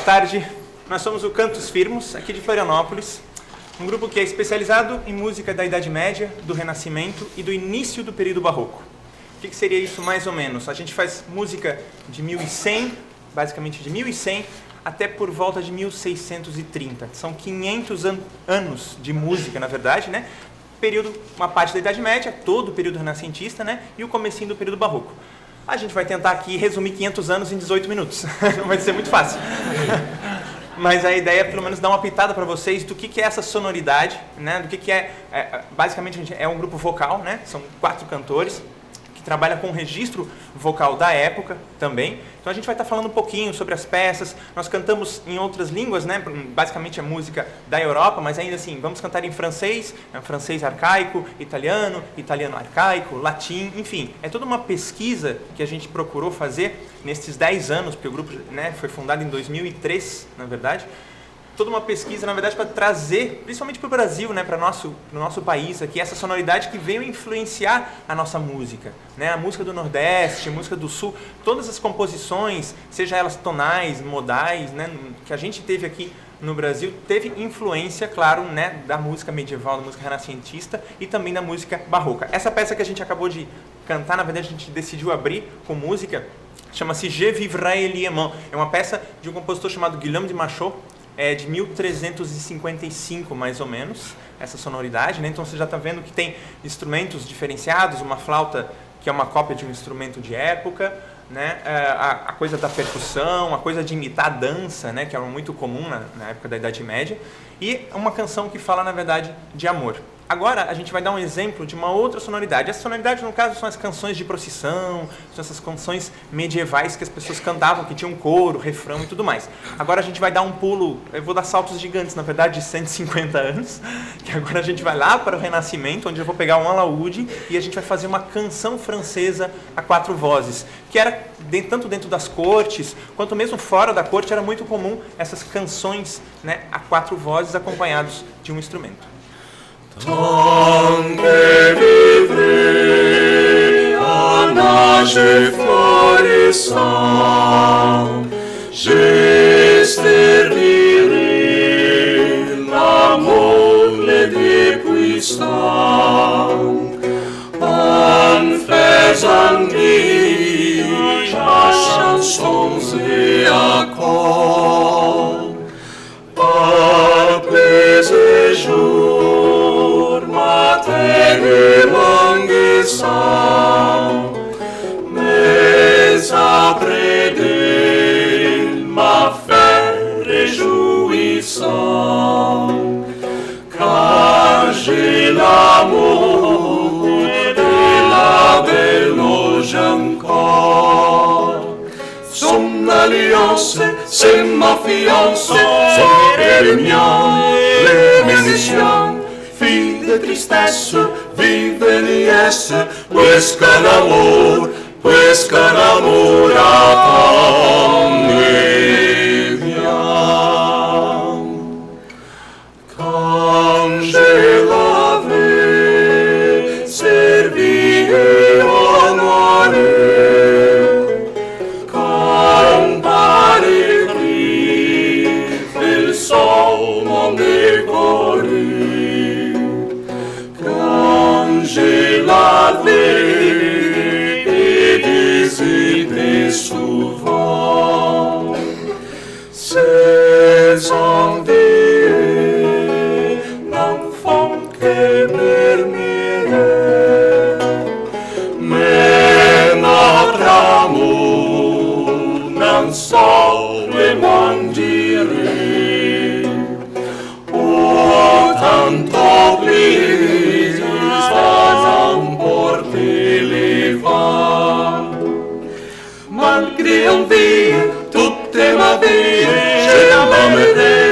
tarde. Nós somos o Cantos Firmos, aqui de Florianópolis, um grupo que é especializado em música da Idade Média, do Renascimento e do início do período barroco. O que seria isso mais ou menos? A gente faz música de 1100, basicamente de 1100, até por volta de 1630. São 500 anos de música, na verdade, né? Período, uma parte da Idade Média, todo o período renascentista, né? E o comecinho do período barroco. A gente vai tentar aqui resumir 500 anos em 18 minutos. Não vai ser muito fácil. Mas a ideia é pelo menos dar uma pitada para vocês do que é essa sonoridade, né? Do que é basicamente a gente é um grupo vocal, né? São 4 cantores que trabalham com o registro vocal da época também. Então a gente vai estar falando um pouquinho sobre as peças. Nós cantamos em outras línguas, né? Basicamente a música da Europa, mas ainda assim vamos cantar em francês, francês arcaico, italiano, italiano arcaico, latim, enfim. É toda uma pesquisa que a gente procurou fazer nesses 10 anos, porque o grupo, né, foi fundado em 2003, na verdade. Toda uma pesquisa, na verdade, para trazer, principalmente para o Brasil, né, para o nosso país aqui, essa sonoridade que veio influenciar a nossa música, né, a música do Nordeste, a música do Sul, todas as composições, seja elas tonais, modais, né, que a gente teve aqui no Brasil, teve influência, claro, né, da música medieval, da música renascentista e também da música barroca. Essa peça que a gente acabou de cantar, na verdade, a gente decidiu abrir com música, chama-se Je vivrai Liemant. É uma peça de um compositor chamado Guillaume de Machaut, de 1355, mais ou menos, essa sonoridade, né? Então você já está vendo que tem instrumentos diferenciados, uma flauta que é uma cópia de um instrumento de época, né? A coisa da percussão, a coisa de imitar a dança, né? Que é muito comum na época da Idade Média, e uma canção que fala, na verdade, de amor. Agora a gente vai dar um exemplo de uma outra sonoridade. Essa sonoridade, no caso, são as canções de procissão, são essas canções medievais que as pessoas cantavam, que tinham coro, refrão e tudo mais. Agora a gente vai dar um pulo, eu vou dar saltos gigantes, na verdade, de 150 anos, que agora a gente vai lá para o Renascimento, onde eu vou pegar um alaúde e a gente vai fazer uma canção francesa a 4 vozes, que era tanto dentro das cortes, quanto mesmo fora da corte, era muito comum essas canções, né, a 4 vozes acompanhados de um instrumento. Tant que vivrai en âge florissant, je servirai l'amour le dépuissant, en faisant vivre à chansons et accords, par plaisir jour, matin et languissant, mais après d'elle m'a fait réjouissant, car j'ai l'amour et la belle auge encore. Son alliance, c'est ma fiance, c'est le mien, les musiciens. Fille de tristesse, vive liesse, puisqu'un amour attend et vient. Quand j'ai lavé, servi et honoré, quand par écrit, il sont mon décoré, j'ai lavé et visité souvent ces envieux d'enfants que murmuraient, mais notre amour n'en seulement dirait autant oblige emporter les vents. Malgré envie, toute ma vie, je l'aimerai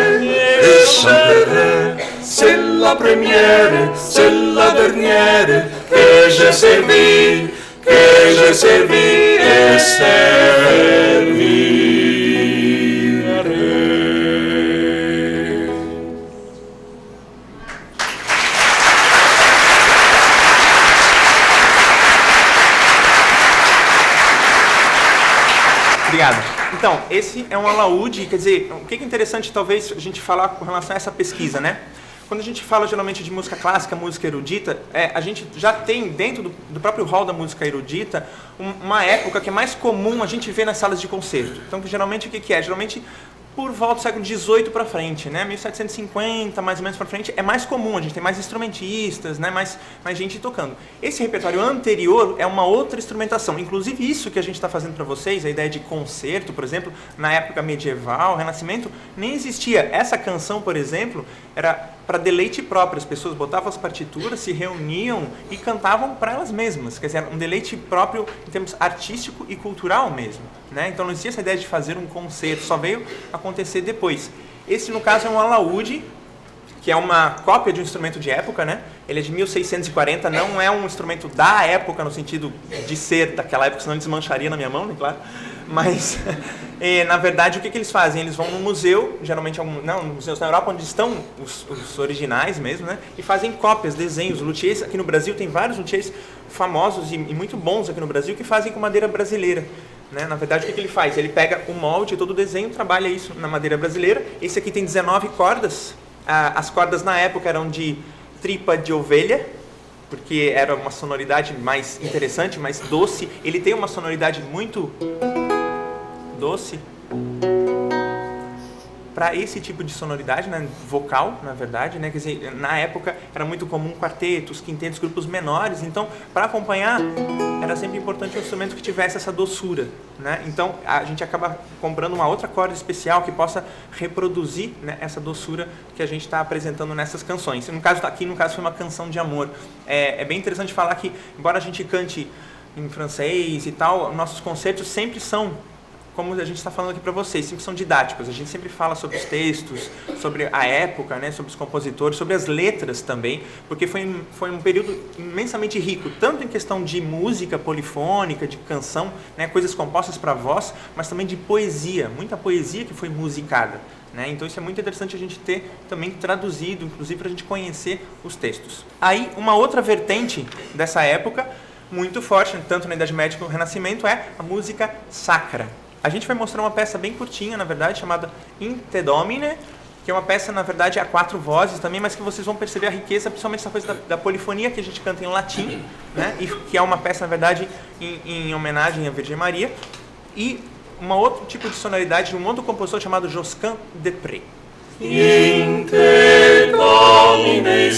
et chanterai. C'est la première, c'est la dernière que j'ai servi et servirai. Obrigado. Então, esse é um alaúde, quer dizer, o que é interessante talvez a gente falar com relação a essa pesquisa, né? Quando a gente fala geralmente de música clássica, música erudita, a gente já tem dentro do próprio hall da música erudita uma época que é mais comum a gente ver nas salas de concerto. Então, geralmente o que é? Geralmente por volta do século XVIII para frente, né? 1750, mais ou menos para frente, é mais comum, a gente tem mais instrumentistas, né? mais gente tocando. Esse repertório anterior é uma outra instrumentação, inclusive isso que a gente está fazendo para vocês, a ideia de concerto, por exemplo, na época medieval, Renascimento, nem existia. Essa canção, por exemplo, era para deleite próprio, as pessoas botavam as partituras, se reuniam e cantavam para elas mesmas, quer dizer, um deleite próprio em termos artístico e cultural mesmo, né? Então não existia essa ideia de fazer um concerto, só veio acontecer depois. Esse, no caso, é um alaúde, que é uma cópia de um instrumento de época, né? Ele é de 1640, não é um instrumento da época, no sentido de ser daquela época, senão desmancharia na minha mão, né, claro. Mas, na verdade, o que eles fazem? Eles vão no museu, geralmente museus na Europa, onde estão os originais mesmo, né? E fazem cópias, desenhos. Luthiers, aqui no Brasil, tem vários luthiers famosos e muito bons aqui no Brasil, que fazem com madeira brasileira. Né? Na verdade, o que ele faz? Ele pega o molde, todo o desenho, trabalha isso na madeira brasileira. Esse aqui tem 19 cordas. As cordas na época eram de tripa de ovelha, porque era uma sonoridade mais interessante, mais doce. Ele tem uma sonoridade muito doce para esse tipo de sonoridade, né? Vocal, na verdade, né? Quer dizer, na época era muito comum quartetos, quintetos, grupos menores, então para acompanhar era sempre importante um instrumento que tivesse essa doçura, né? Então a gente acaba comprando uma outra corda especial que possa reproduzir, né, essa doçura que a gente está apresentando nessas canções. No caso foi uma canção de amor. É bem interessante falar que, embora a gente cante em francês e tal, nossos concertos sempre são, como a gente está falando aqui para vocês, sempre são didáticos. A gente sempre fala sobre os textos, sobre a época, né, sobre os compositores, sobre as letras também, porque foi um período imensamente rico, tanto em questão de música polifônica, de canção, né, coisas compostas para voz, mas também de poesia, muita poesia que foi musicada. Né? Então isso é muito interessante a gente ter também traduzido, inclusive para a gente conhecer os textos. Aí, uma outra vertente dessa época, muito forte, tanto na Idade Média como no Renascimento, é a música sacra. A gente vai mostrar uma peça bem curtinha, na verdade, chamada In Te Domine, que é uma peça, na verdade, a 4 vozes também, mas que vocês vão perceber a riqueza, principalmente essa coisa da polifonia que a gente canta em latim, né? E que é uma peça, na verdade, em homenagem à Virgem Maria, e um outro tipo de sonoridade de um outro compositor chamado Josquin des Prez. In te domine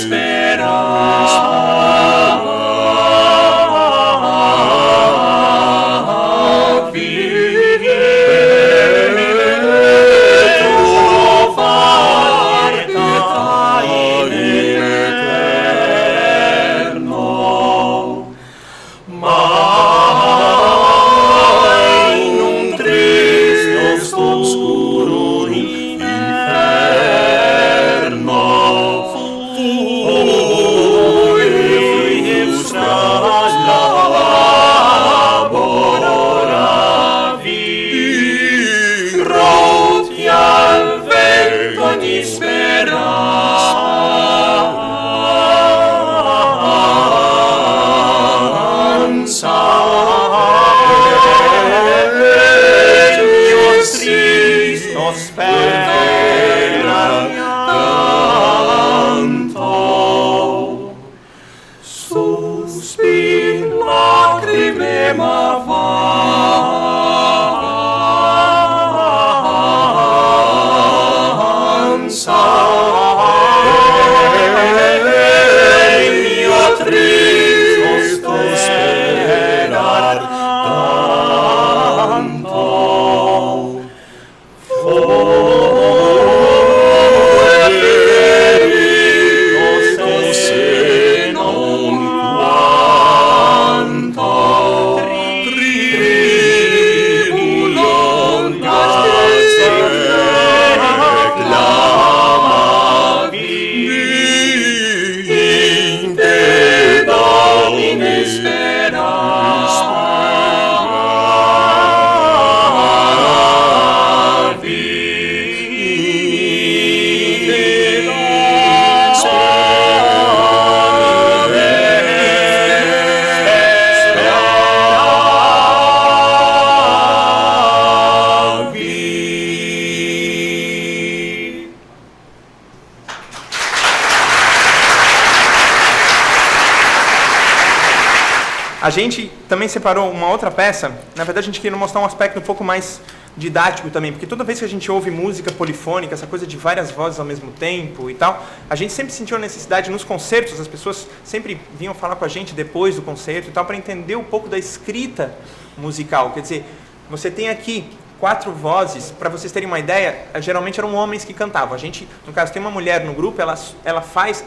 A gente também separou uma outra peça. Na verdade, a gente queria mostrar um aspecto um pouco mais didático também, porque toda vez que a gente ouve música polifônica, essa coisa de várias vozes ao mesmo tempo e tal, a gente sempre sentiu a necessidade nos concertos, as pessoas sempre vinham falar com a gente depois do concerto e tal, para entender um pouco da escrita musical. Quer dizer, você tem aqui 4 vozes, para vocês terem uma ideia, geralmente eram homens que cantavam. A gente, no caso, tem uma mulher no grupo, ela faz,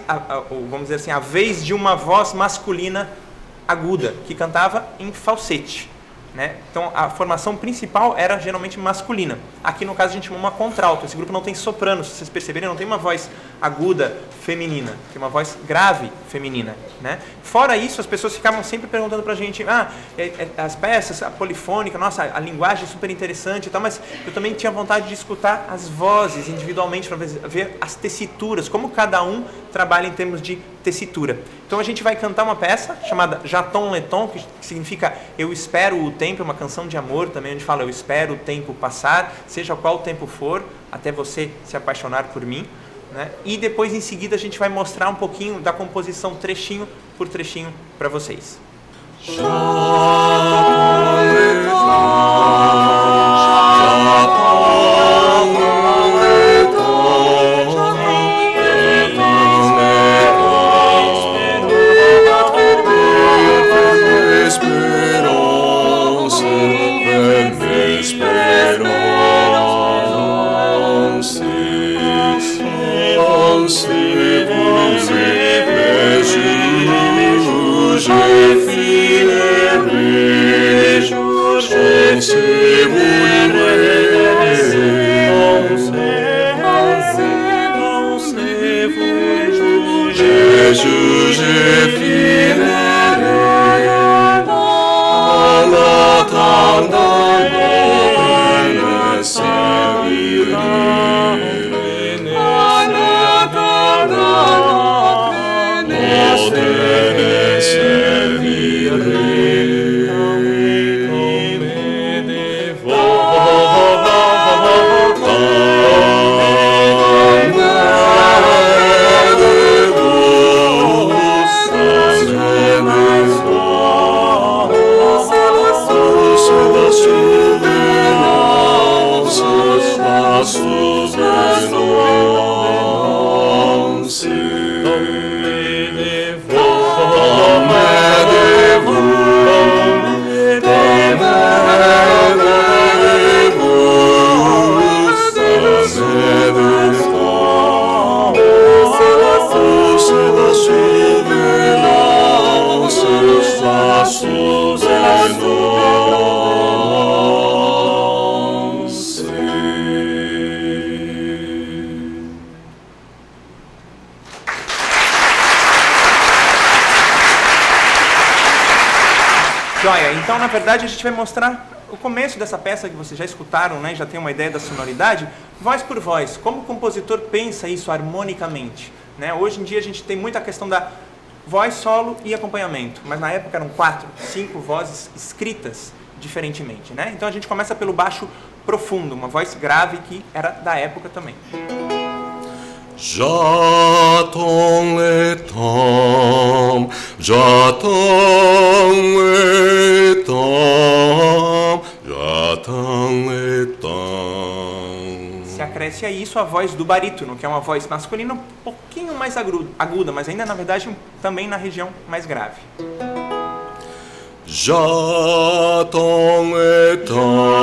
vamos dizer assim, a vez de uma voz masculina aguda, que cantava em falsete. Né? Então, a formação principal era geralmente masculina. Aqui, no caso, a gente chama uma contralto. Esse grupo não tem soprano, se vocês perceberem, não tem uma voz aguda feminina, tem uma voz grave feminina. Né? Fora isso, as pessoas ficavam sempre perguntando pra gente, as peças, a polifônica, nossa, a linguagem é super interessante e tal, mas eu também tinha vontade de escutar as vozes individualmente para ver as tessituras, como cada um trabalha em termos de tessitura. Então a gente vai cantar uma peça chamada J'attends le temps, que significa Eu Espero o Tempo, é uma canção de amor também, onde fala Eu espero o tempo passar, seja qual tempo for, até você se apaixonar por mim. Né? E depois, em seguida, a gente vai mostrar um pouquinho da composição trechinho por trechinho para vocês. Joia, então na verdade a gente vai mostrar o começo dessa peça que vocês já escutaram, né? Já tem uma ideia da sonoridade, voz por voz, como o compositor pensa isso harmonicamente. Né? Hoje em dia a gente tem muita questão da voz, solo e acompanhamento, mas na época eram 4, 5 vozes escritas diferentemente. Né? Então a gente começa pelo baixo profundo, uma voz grave que era da época também. J'attends le temps, j'attends le temps, j'attends le temps. Se acresce a isso a voz do barítono, que é uma voz masculina um pouquinho mais aguda, mas ainda na verdade também na região mais grave. J'attends le temps,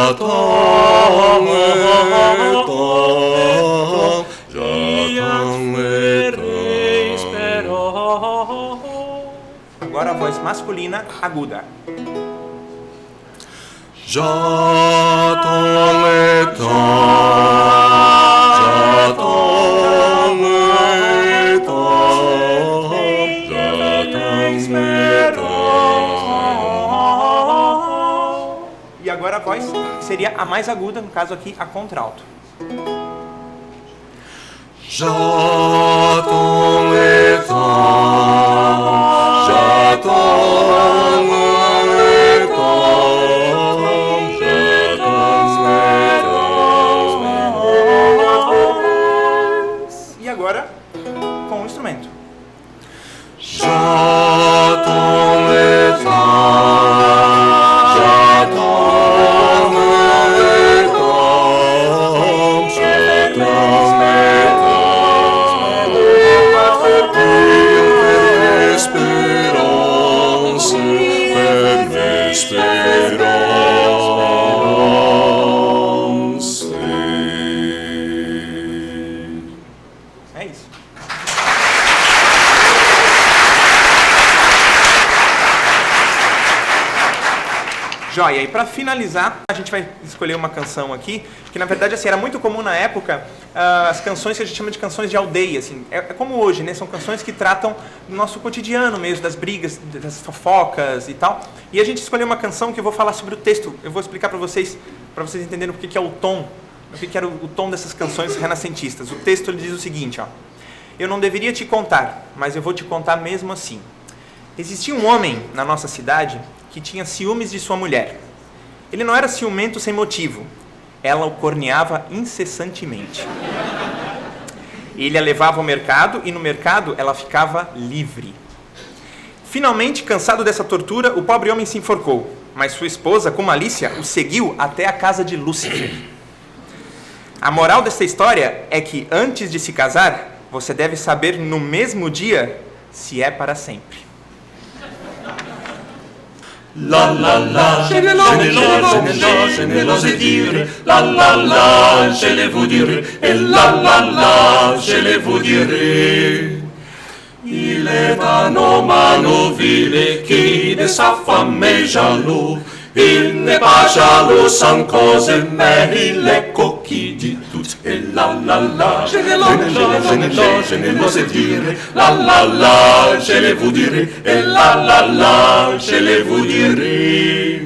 j'attends le temps, j'attends le temps. Agora a voz masculina aguda. J'attends le temps, j'attends le temps, j'attends le temps. E agora a voz que seria a mais aguda, no caso aqui a contralto. J'attends le temps, j'attends le temps, j'attends le temps. E agora com o instrumento. J'attends Joia, e para finalizar, a gente vai escolher uma canção aqui, que na verdade assim, era muito comum na época, as canções que a gente chama de canções de aldeia, assim, é como hoje, né? São canções que tratam do nosso cotidiano mesmo, das brigas, das fofocas e tal. E a gente escolheu uma canção que eu vou falar sobre o texto, eu vou explicar para vocês entenderem o que é o tom, o que era o tom dessas canções renascentistas. O texto ele diz o seguinte, ó: eu não deveria te contar, mas eu vou te contar mesmo assim. Existia um homem na nossa cidade que tinha ciúmes de sua mulher. Ele não era ciumento sem motivo. Ela o corneava incessantemente. Ele a levava ao mercado e no mercado ela ficava livre. Finalmente, cansado dessa tortura, o pobre homem se enforcou. Mas sua esposa, com malícia, o seguiu até a casa de Lúcifer. A moral dessa história é que, antes de se casar, você deve saber no mesmo dia se é para sempre. La la la, je ne l'ose dire. La la la, je le vous dirai. Et la la la, je le vous dirai. Il est un homme novile qui de sa femme est jaloux. Il n'est pas jaloux sans cause, mais il est coquille dit tout. Et la la la, je ne l'ose dire. La la la, je le vous dirai. Et la la la, je le vous dirai.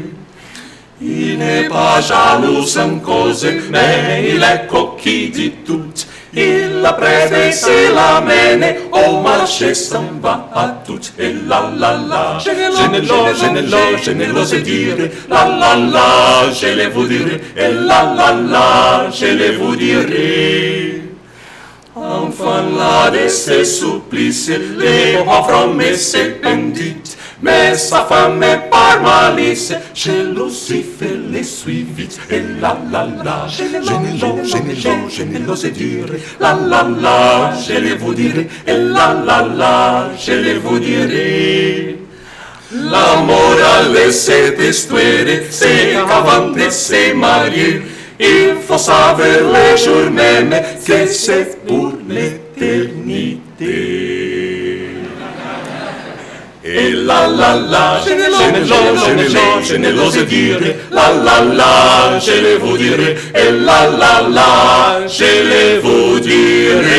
Il n'est pas jaloux sans cause, mais il est coquille dit tout. Il la prête et se l'amène au marché, s'en va à toutes. Et la la la, je ne l'ose dire. La la la, je le vous dirai. Et la la la, je le vous dirai. Enfin là de ses supplices, les pauvres hommes se pendit. Mais sa femme par malice, chez Lucifer les suivit. Et la la la, je ne l'ose dire. La la la, je le vous dirai. Et la la la, je le vous dirai. La morale de cette histoire, c'est qu'avant de se marier, il faut savoir le jour même que c'est pour l'éternité. Et la la la, je ne l'ose dire. La la la, je le vous dirai. Et la la la, je le vous dirai.